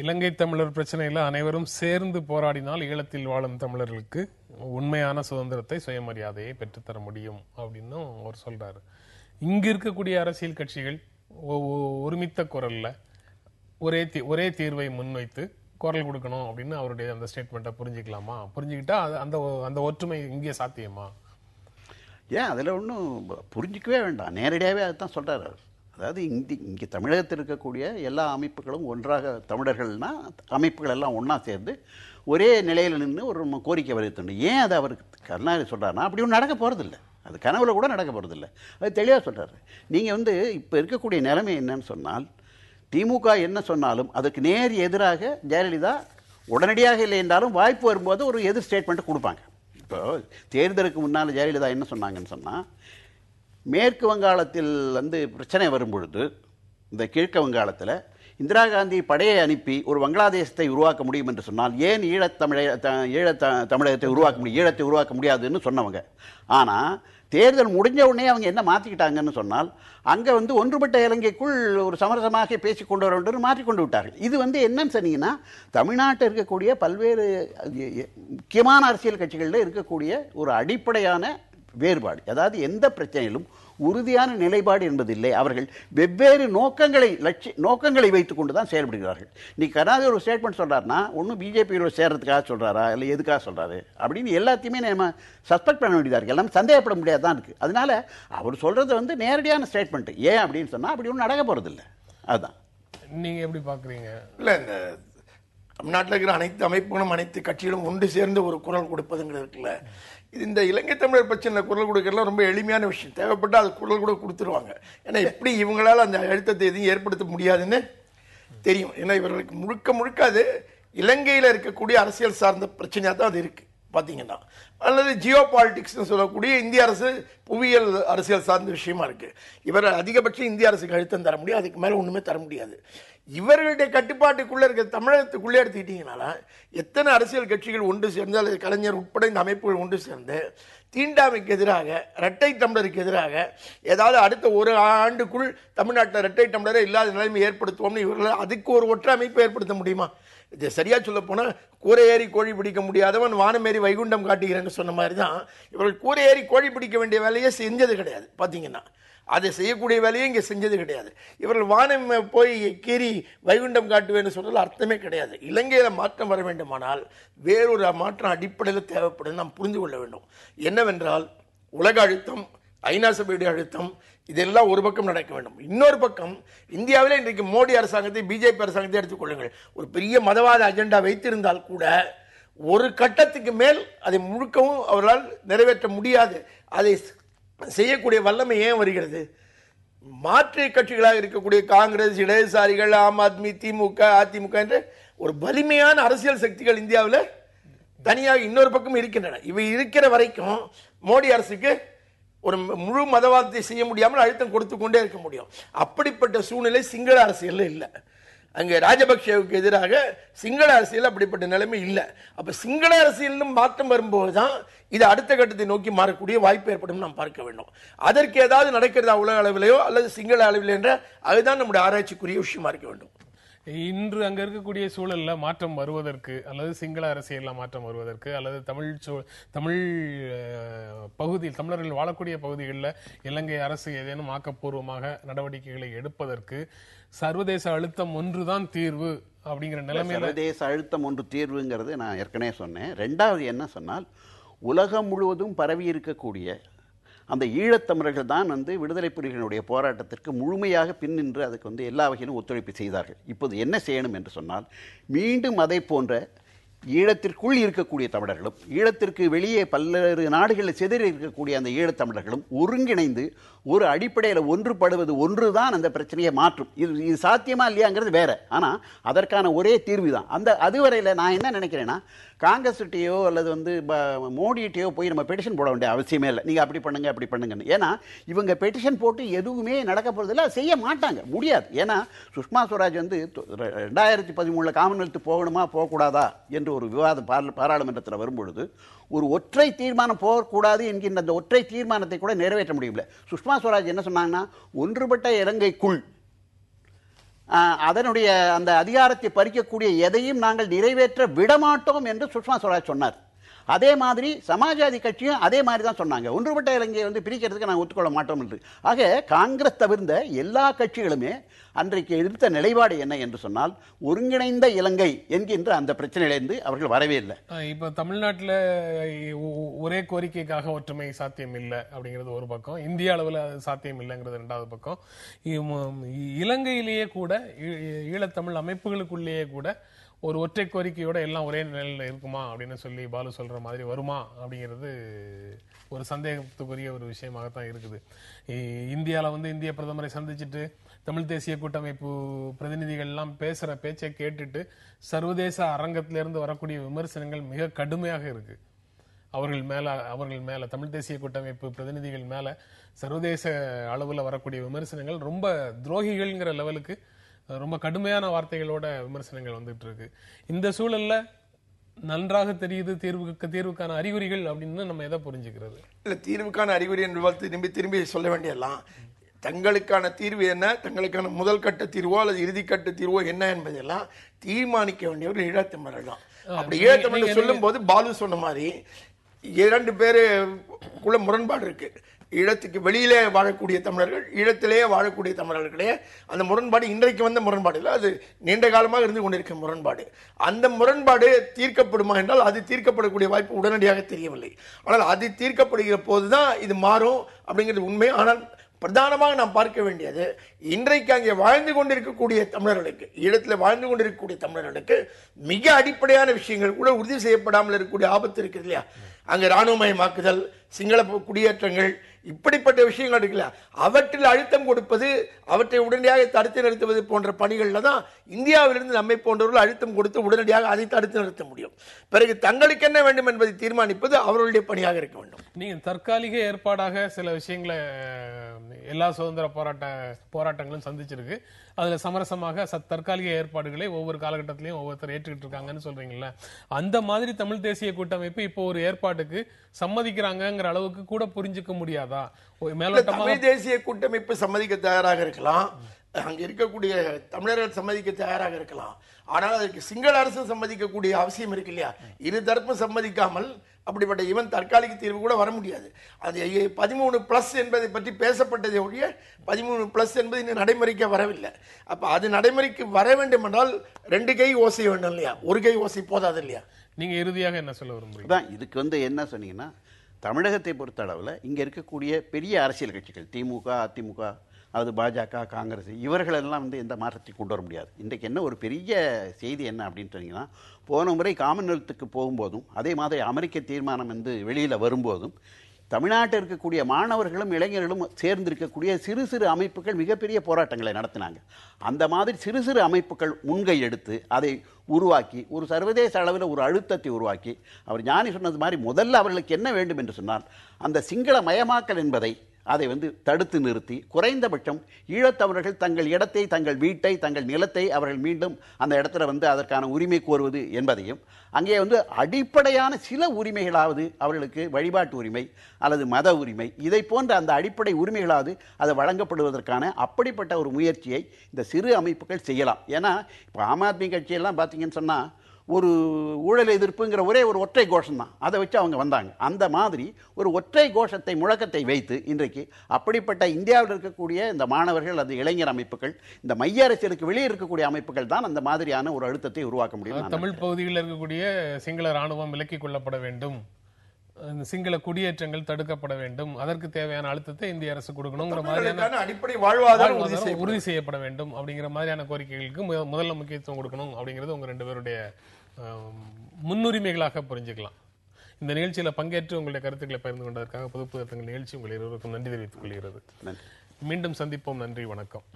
இலங்கை தமிழர் பிரச்சனையில அனைவரும் சேர்ந்து போராடினால் ஈழத்தில் வாழும் தமிழர்களுக்கு உண்மையான சுதந்திரத்தை சுயமரியாதையை பெற்றுத்தர முடியும் அப்படின்னு அவர் சொல்றாரு. இங்க இருக்கக்கூடிய அரசியல் கட்சிகள் ஒருமித்த குரல்ல ஒரே தீர்வை முன்வைத்து குரல் கொடுக்கணும் அப்படின்னு அவருடைய அந்த ஸ்டேட்மெண்ட்டை புரிஞ்சுக்கலாமா? புரிஞ்சுக்கிட்டா அந்த ஒற்றுமை இங்கே சாத்தியமா? ஏன் அதில் ஒன்றும் புரிஞ்சிக்கவே வேண்டாம், நேரடியாகவே அதுதான் சொல்கிறார். அதாவது இங்கே தமிழகத்தில் இருக்கக்கூடிய எல்லா அமைப்புகளும் ஒன்றாக, தமிழர்கள்னா அமைப்புகள் எல்லாம் ஒன்றா சேர்ந்து ஒரே நிலையில் நின்று ஒரு கோரிக்கை வலியுறுத்தணும். ஏன் அதை அவர் கருணாநிதி சொல்கிறாருன்னா அப்படி ஒன்றும் நடக்க போகிறதில்ல, அது கனவுல கூட நடக்க போகிறதில்ல. அது தெளிவாக சொல்கிறாரு. நீங்கள் இப்போ இருக்கக்கூடிய நிலைமை என்னன்னு சொன்னால், திமுக என்ன சொன்னாலும் அதுக்கு நேர் எதிராக ஜெயலலிதா உடனடியாக இல்லை என்றாலும் வாய்ப்பு வரும்போது ஒரு எதிர் ஸ்டேட்மெண்ட்டை கொடுப்பாங்க. இப்போ தேர்தலுக்கு முன்னால் ஜெயலலிதா என்ன சொன்னாங்கன்னு சொன்னால், மேற்கு வங்காளத்தில் பிரச்சனை வரும்பொழுது இந்த கிழக்கு வங்காளத்தில் இந்திரா காந்தி படையை அனுப்பி ஒரு வங்காளதேசத்தை உருவாக்க முடியும் என்று சொன்னால் ஏன் தமிழகத்தை உருவாக்க முடியும், ஈழத்தை உருவாக்க முடியாதுன்னு சொன்னவங்க. ஆனால் தேர்தல் முடிஞ்ச உடனே அவங்க என்ன மாற்றிக்கிட்டாங்கன்னு சொன்னால், அங்கே ஒன்றுபட்ட இலங்கைக்குள் ஒரு சமரசமாக பேசி கொண்டு வர வேண்டும் மாற்றிக்கொண்டு விட்டார்கள். இது என்னன்னு சொன்னீங்கன்னா, தமிழ்நாட்டில் இருக்கக்கூடிய பல்வேறு முக்கியமான அரசியல் கட்சிகளில் இருக்கக்கூடிய ஒரு அடிப்படையான வேறுபாடு. அதாவது எந்த பிரச்சனையிலும் உறுதியான நிலைப்பாடு என்பதில்லை. அவர்கள் வெவ்வேறு நோக்கங்களை வைத்துக் கொண்டு தான் செயல்படுகிறார்கள். இன்னைக்கு கருணாநிதி ஒரு ஸ்டேட்மெண்ட் சொல்றாருன்னா, ஒன்றும் பிஜேபியோட சேர்றதுக்காக சொல்றாரா இல்லை எதுக்காக சொல்றாரு அப்படின்னு எல்லாத்தையுமே நம்ம சஸ்பெக்ட் பண்ண வேண்டியதாக இருக்கு, எல்லாம் சந்தேகப்பட முடியாதான் இருக்கு. அதனால அவர் சொல்றது நேரடியான ஸ்டேட்மெண்ட். ஏன் அப்படின்னு சொன்னா அப்படி ஒன்றும் நடக்க போறது இல்லை. அதுதான். நீங்க எப்படி பாக்குறீங்க? இல்லை, இந்த தமிழ்நாட்டில் இருக்கிற அனைத்து அமைப்புகளும் அனைத்து கட்சிகளும் ஒன்று சேர்ந்து ஒரு குரல் கொடுப்பதுங்கிறது இருக்குல்ல, இது இந்த இலங்கை தமிழர் பிரச்சனை குரல் கொடுக்கறதுலாம் ரொம்ப எளிமையான விஷயம். தேவைப்பட்டு அது குரல் கூட கொடுத்துருவாங்க. ஏன்னா எப்படி இவங்களால அந்த அழுத்தத்தை எதையும் ஏற்படுத்த முடியாதுன்னு தெரியும். ஏன்னா இவர்களுக்கு முழுக்க அது இலங்கையில் இருக்கக்கூடிய அரசியல் சார்ந்த பிரச்சனையாக தான் அது இருக்கு பார்த்தீங்கன்னா. அல்லது ஜியோ பாலிட்டிக்ஸ்னு சொல்லக்கூடிய இந்திய அரசு புவியியல் அரசியல் சார்ந்த விஷயமா இருக்கு. இவர் அதிகபட்சம் இந்திய அரசுக்கு அழுத்தம் தர முடியும், அதுக்கு மேலே ஒன்றுமே தர முடியாது. இவர்களுடைய கட்டுப்பாட்டுக்குள்ளே இருக்கிற தமிழகத்துக்குள்ளே எடுத்துக்கிட்டீங்கனால எத்தனை அரசியல் கட்சிகள் ஒன்று சேர்ந்து அல்லது கலைஞர் உட்பட இந்த அமைப்புகள் ஒன்று சேர்ந்து தீண்டாமைக்கு எதிராக, இரட்டை டம்ளருக்கு எதிராக ஏதாவது அடுத்த ஒரு ஆண்டுக்குள் தமிழ்நாட்டில் இரட்டை டம்ளரே இல்லாத நிலைமை ஏற்படுத்துவோம்னு இவர்கள் அதுக்கு ஒரு ஒற்றை அமைப்பு ஏற்படுத்த முடியுமா? இது சரியா சொல்ல போனால், கூரை ஏறி கோழி பிடிக்க முடியாதவன் வானமேறி வைகுண்டம் காட்டுகிறேன்னு சொன்ன மாதிரி தான் இவர்கள் கூரை ஏறி கோழி பிடிக்க வேண்டிய வேலையை செஞ்சது கிடையாது. பார்த்தீங்கன்னா அதை செய்யக்கூடிய வேலையை இங்கே செஞ்சது கிடையாது. இவர்கள் வானம் போய் கீறி வைகுண்டம் காட்டுவேன்னு சொல்றது அர்த்தமே கிடையாது. இலங்கையில் மாற்றம் வர வேண்டுமானால் வேறொரு மாற்றம் அடிப்படையில் தேவைப்படும் நாம் புரிந்து கொள்ள வேண்டும். என்னவென்றால், உலக அழுத்தம், ஐநா சபையுடைய அழுத்தம், இதெல்லாம் ஒரு பக்கம் நடக்க வேண்டும். இன்னொரு பக்கம் இந்தியாவில் இன்றைக்கு மோடி அரசாங்கத்தை, பிஜேபி அரசாங்கத்தை எடுத்துக்கொள்ளுங்கள், ஒரு பெரிய மதவாத அஜெண்டா வைத்திருந்தால் கூட ஒரு கட்டத்துக்கு மேல் அதை முழுக்கவும் அவர்களால் நிறைவேற்ற முடியாது. அதை செய்யக்கூடிய வல்லமை ஏன் வருகிறது? மாற்று கட்சிகளாக இருக்கக்கூடிய காங்கிரஸ், இடதுசாரிகள், ஆம் ஆத்மி, திமுக, அதிமுக என்ற ஒரு வலிமையான அரசியல் சக்திகள் இந்தியாவில் தனியாக இன்னொரு பக்கம் இருக்கின்றன. இவை இருக்கிற வரைக்கும் மோடி அரசுக்கு ஒரு முழு மதவாதத்தை செய்ய முடியாமல் அழுத்தம் கொடுத்து கொண்டே இருக்க முடியும். அப்படிப்பட்ட சூழ்நிலை சிங்கள அரசியல் இல்லை. அங்கே ராஜபக்சேவுக்கு எதிராக சிங்கள அரசியல் அப்படிப்பட்ட நிலைமை இல்லை. அப்ப சிங்கள அரசியலும் மாற்றம் வரும்போது தான் இது அடுத்த கட்டத்தை நோக்கி மாறக்கூடிய வாய்ப்பு ஏற்படும் நாம் பார்க்க வேண்டும். அதற்கு ஏதாவது நடக்கிறதா உலக அளவிலேயோ அல்லது சிங்கள அளவில் என்ற அதுதான் நம்முடைய ஆராய்ச்சிக்குரிய விஷயமா இருக்க வேண்டும். இன்று அங்க இருக்கக்கூடிய சூழல்ல மாற்றம் வருவதற்கு, அல்லது சிங்கள அரசியல்ல மாற்றம் வருவதற்கு, அல்லது தமிழ் பகுதியில் தமிழர்கள் வாழக்கூடிய பகுதிகளில் இலங்கை அரசு ஏதேனும் ஆக்கப்பூர்வமாக நடவடிக்கைகளை எடுப்பதற்கு சர்வதேச அழுத்தம் ஒன்றுதான் தீர்வு அப்படிங்கிற நிலைமையில, சர்வதேச அழுத்தம் ஒன்று தீர்வுங்கிறது நான் ஏற்கனவே சொன்னேன். ரெண்டாவது என்ன சொன்னால், உலகம் முழுவதும் பரவி இருக்கக்கூடிய அந்த ஈழத்தமிழர்கள் தான் விடுதலை புலிகளுடைய போராட்டத்திற்கு முழுமையாக பின்னின்று அதுக்கு எல்லா வகையிலும் ஒத்துழைப்பு செய்தார்கள். இப்போது என்ன செய்யணும் என்று சொன்னால், மீண்டும் அதை போன்ற ஈழத்திற்குள் இருக்கக்கூடிய தமிழர்களும் ஈழத்திற்கு வெளியே பல்வேறு நாடுகளில் சிதறி இருக்கக்கூடிய அந்த ஈழத்தமிழர்களும் ஒருங்கிணைந்து ஒரு அடிப்படையில் ஒன்றுபடுவது ஒன்றுதான் அந்த பிரச்சனையை மாற்றும். இது சாத்தியமா இல்லையாங்கிறது வேற. ஆனால் அதற்கான ஒரே தீர்வு தான். அதுவரையில் நான் என்ன நினைக்கிறேன்னா, காங்கிரஸ்கிட்டையோ அல்லது மோடிகிட்டையோ போய் நம்ம பெட்டிஷன் போட வேண்டிய அவசியமே இல்லை. நீங்கள் அப்படி பண்ணுங்க அப்படி பண்ணுங்கன்னு. ஏன்னா இவங்க பெட்டிஷன் போட்டு எதுவுமே நடக்க போகிறதில்ல, செய்ய மாட்டாங்க, முடியாது. ஏன்னா சுஷ்மா ஸ்வராஜ் 2013 காமன்வெல்த் போகணுமா போகக்கூடாதா என்று ஒரு விவாதம் பாராளுமன்றத்தில் வரும்பொழுது ஒரு ஒற்றை தீர்மானம் போகக்கூடாது என்கின்ற அந்த ஒற்றை தீர்மானத்தை கூட நிறைவேற்ற முடியல. சுஷ்மா ஸ்வராஜ் என்ன சொன்னாங்கன்னா, ஒன்றுபட்ட இலங்கைக்குள் அதனுடைய அந்த அதிகாரத்தை பறிக்கக்கூடிய எதையும் நாங்கள் நிறைவேற்ற விடமாட்டோம் என்று சுஷ்மா ஸ்வராஜ் சொன்னார். அதே மாதிரி சமாஜ்வாதி கட்சியும் அதே மாதிரி தான் சொன்னாங்க. ஒன்றுபட்ட இலங்கையை பிரிக்கிறதுக்கு நாங்கள் ஒத்துக்கொள்ள மாட்டோம் என்று. ஆக காங்கிரஸ் தவிர்ந்த எல்லா கட்சிகளுமே அன்றைக்கு எதிர்த்த நிலைப்பாடு என்ன என்று சொன்னால் ஒருங்கிணைந்த இலங்கை என்கின்ற அந்த பிரச்சனையிலிருந்து அவர்கள் வரவே இல்லை. இப்போ தமிழ்நாட்டில் ஒரே கோரிக்கைக்காக ஒற்றுமை சாத்தியம் இல்லை அப்படிங்கிறது ஒரு பக்கம், இந்திய அளவில் சாத்தியம் இல்லைங்கிறது ரெண்டாவது பக்கம். இலங்கையிலேயே கூட ஈழத்தமிழ் அமைப்புகளுக்குள்ளேயே கூட ஒரு ஒற்றை கோரிக்கையோட எல்லாம் ஒரே நிலையில் இருக்குமா அப்படின்னு சொல்லி பாலு சொல்ற மாதிரி வருமா அப்படிங்கிறது ஒரு சந்தேகத்துக்குரிய ஒரு விஷயமாகத்தான் இருக்குது. இந்தியாவில் இந்திய பிரதமரை சந்திச்சுட்டு தமிழ் தேசிய கூட்டமைப்பு பிரதிநிதிகள் எல்லாம் பேசுற பேச்சை கேட்டுட்டு சர்வதேச அரங்கத்திலிருந்து வரக்கூடிய விமர்சனங்கள் மிக கடுமையாக இருக்கு. அவர்கள் மேல தமிழ் தேசிய கூட்டமைப்பு பிரதிநிதிகள் மேல சர்வதேச அளவுல வரக்கூடிய விமர்சனங்கள் ரொம்ப துரோகிகள்ங்கிற லெவலுக்கு ரொம்ப கடுமையான வார்த்தைகளோட விமர்சனங்கள் வந்துட்டு இருக்கு. இந்த சூழல்ல நன்றாக தெரியுது தீர்வுக்கான அறிகுறிகள் அப்படின்னு நம்ம எதை புரிஞ்சுக்கிறது? இல்ல, தீர்வுக்கான அறிகுறி என்று திரும்பி சொல்ல வேண்டியதெல்லாம் தங்களுக்கான தீர்வு என்ன, தங்களுக்கான முதல் கட்ட தீர்வோ அல்லது இறுதி கட்ட தீர்வோ என்ன என்பதெல்லாம் தீர்மானிக்க வேண்டியவர் ஈழத்தமிழர் தான். அப்படி ஈழத்தமிழர் சொல்லும் போது பாலு சொன்ன மாதிரி 2 பேருக்குள்ள முரண்பாடு இருக்கு. ஈழத்துக்கு வெளியிலே வாழக்கூடிய தமிழர்கள், ஈழத்திலேயே வாழக்கூடிய தமிழர்களே அந்த முரண்பாடு இன்றைக்கு வந்த முரண்பாடு இல்லை, அது நீண்ட காலமாக இருந்து கொண்டிருக்கிற முரண்பாடு. அந்த முரண்பாடு தீர்க்கப்படுமா என்றால் அது தீர்க்கப்படக்கூடிய வாய்ப்பு உடனடியாக தெரியவில்லை. ஆனால் அது தீர்க்கப்படுகிற போதுதான் இது மாறும் அப்படிங்கிறது உண்மை. ஆனால் பிரதானமாக நாம் பார்க்க வேண்டியது இன்றைக்கு அங்கே வாழ்ந்து கொண்டிருக்கக்கூடிய தமிழர்களுக்கு, ஈழத்தில் வாழ்ந்து கொண்டிருக்கக்கூடிய தமிழர்களுக்கு மிக அடிப்படையான விஷயங்கள் கூட உறுதி செய்யப்படாமல் இருக்கக்கூடிய ஆபத்து இருக்குது இல்லையா? அங்கே இராணுவமயமாக்குதல், சிங்கள குடியேற்றங்கள், இப்படிப்பட்ட விஷயங்கள் இருக்குல்ல, அவற்றில் அழுத்தம் கொடுப்பது, அவற்றை உடனடியாக தடுத்து நிறுத்துவது போன்ற பணிகளில் தான் இந்தியாவிலிருந்து நம்மை போன்றவர்கள் அழுத்தம் கொடுத்து உடனடியாக அதை தடுத்து நிறுத்த முடியும். பிறகு தங்களுக்கு என்ன வேண்டும் என்பதை தீர்மானிப்பது அவர்களுடைய பணியாக இருக்க வேண்டும். நீங்க தற்காலிக ஏற்பாடாக சில விஷயங்களை எல்லா சுதந்திர போராட்டங்களும் சந்திச்சிருக்கு. அதுல சமரசமாக தற்காலிக ஏற்பாடுகளை ஒவ்வொரு காலகட்டத்திலையும் ஒவ்வொருத்தர் ஏற்றுக்கிட்டு இருக்காங்கன்னு சொல்றீங்கல்ல, அந்த மாதிரி தமிழ் தேசிய கூட்டமைப்பு இப்போ ஒரு ஏற்பாட்டுக்கு சம்மதிக்கிறாங்கிற அளவுக்கு கூட புரிஞ்சுக்க முடியாதா? தமிழ் தேசிய கூட்டமைப்பு சம்மதிக்க தயாராக இருக்கலாம், அங்க இருக்கக்கூடிய தமிழர்கள் சம்மதிக்க தயாராக இருக்கலாம். ஆனால் அதற்கு சிங்கள அரசு சம்மதிக்கக்கூடிய அவசியம் இருக்கு இல்லையா? இரு தரப்பும் சம்மதிக்காமல் அப்படிப்பட்ட இவன் தற்காலிக தீர்வு கூட வர முடியாது. அது 13+ என்பதை பற்றி பேசப்பட்டதை ஒழிய 13+ என்பது இன்னும் நடைமுறைக்கு வரவில்லை. அப்ப அது நடைமுறைக்கு வர வேண்டும் என்றால் 2 கை ஓசை வேண்டும் இல்லையா? ஒரு கை ஓசை போதாது இல்லையா? நீங்க இறுதியாக என்ன சொல்ல விரும்புறீங்க? இதுக்கு என்ன சொன்னீங்கன்னா, தமிழகத்தை பொறுத்த அளவில் இங்க இருக்கக்கூடிய பெரிய அரசியல் கட்சிகள் திமுக, அதிமுக, அது பாஜக, காங்கிரஸ், இவர்களெல்லாம் எந்த மாற்றத்தை கொண்டு வர முடியாது. இன்றைக்கு என்ன ஒரு பெரிய செய்தி என்ன அப்படின்னு சொன்னீங்கன்னா, போன முறை காமன்வெல்த்துக்கு போகும்போதும் அதே மாதிரி அமெரிக்க தீர்மானம் வெளியில் வரும்போதும் தமிழ்நாட்டில் இருக்கக்கூடிய மாணவர்களும் இளைஞர்களும் சேர்ந்திருக்கக்கூடிய சிறு சிறு அமைப்புகள் மிகப்பெரிய போராட்டங்களை நடத்தினாங்க. அந்த மாதிரி சிறு சிறு அமைப்புகள் முன்கை எடுத்து அதை உருவாக்கி ஒரு சர்வதேச அளவில் ஒரு அழுத்தத்தை உருவாக்கி, அவர் ஞானி சொன்னது மாதிரி முதல்ல அவர்களுக்கு என்ன வேண்டும் என்று சொன்னால் அந்த சிங்கள மயமாக்கல் என்பதை அதை தடுத்து நிறுத்தி குறைந்தபட்சம் ஈழத்தவர்கள் தங்கள் இடத்தை, தங்கள் வீட்டை, தங்கள் நிலத்தை அவர்கள் மீண்டும் அந்த இடத்துல அதற்கான உரிமை கோருவது என்பதையும், அங்கே அடிப்படையான சில உரிமைகளாவது அவர்களுக்கு வழிபாட்டு உரிமை அல்லது மத உரிமை, இதை போன்ற அந்த அடிப்படை உரிமைகளாவது அது வழங்கப்படுவதற்கான அப்படிப்பட்ட ஒரு முயற்சியை இந்த சிறு அமைப்புகள் செய்யலாம். ஏன்னா இப்போ ஆம் ஆத்மி கட்சியெல்லாம் பார்த்தீங்கன்னு சொன்னால் ஒரு ஊழல் எதிர்ப்புங்கிற ஒரே ஒரு ஒற்றை கோஷம் தான், அதை வச்சு அவங்க வந்தாங்க. அந்த மாதிரி ஒரு ஒற்றை கோஷத்தை, முழக்கத்தை வைத்து இன்றைக்கு அப்படிப்பட்ட இந்தியாவில் இருக்கக்கூடிய இந்த மாணவர்கள், அது இளைஞர் அமைப்புகள், இந்த மைய அரசியலுக்கு வெளியே இருக்கக்கூடிய அமைப்புகள் தான் அந்த மாதிரியான ஒரு அழுத்தத்தை உருவாக்க முடியும். தமிழ் பகுதியில் இருக்கக்கூடிய சிங்கள ராணுவம் விலக்கிக் கொள்ளப்பட வேண்டும், சிங்கள குடியேற்றங்கள் தடுக்கப்பட வேண்டும், அதற்கு தேவையான அழுத்தத்தை இந்திய அரசு கொடுக்கணுங்கிற மாதிரியான அடிப்படை வாழ்வாதாரம் உறுதி செய்யப்பட வேண்டும் அப்படிங்கிற மாதிரியான கோரிக்கைகளுக்கு முதல்ல முக்கியத்துவம் கொடுக்கணும் அப்படிங்கிறது உங்க 2 பேருடைய முன்னுரிமைகளாக புரிஞ்சுக்கலாம். இந்த நிகழ்ச்சியில பங்கேற்று உங்களுடைய கருத்துக்களை பகிர்ந்து கொண்டதற்காக பொதுப்புதத்தங்கள் நிகழ்ச்சி உங்கள் இருவருக்கும் நன்றி தெரிவித்துக் கொள்கிறது. மீண்டும் சந்திப்போம். நன்றி, வணக்கம்.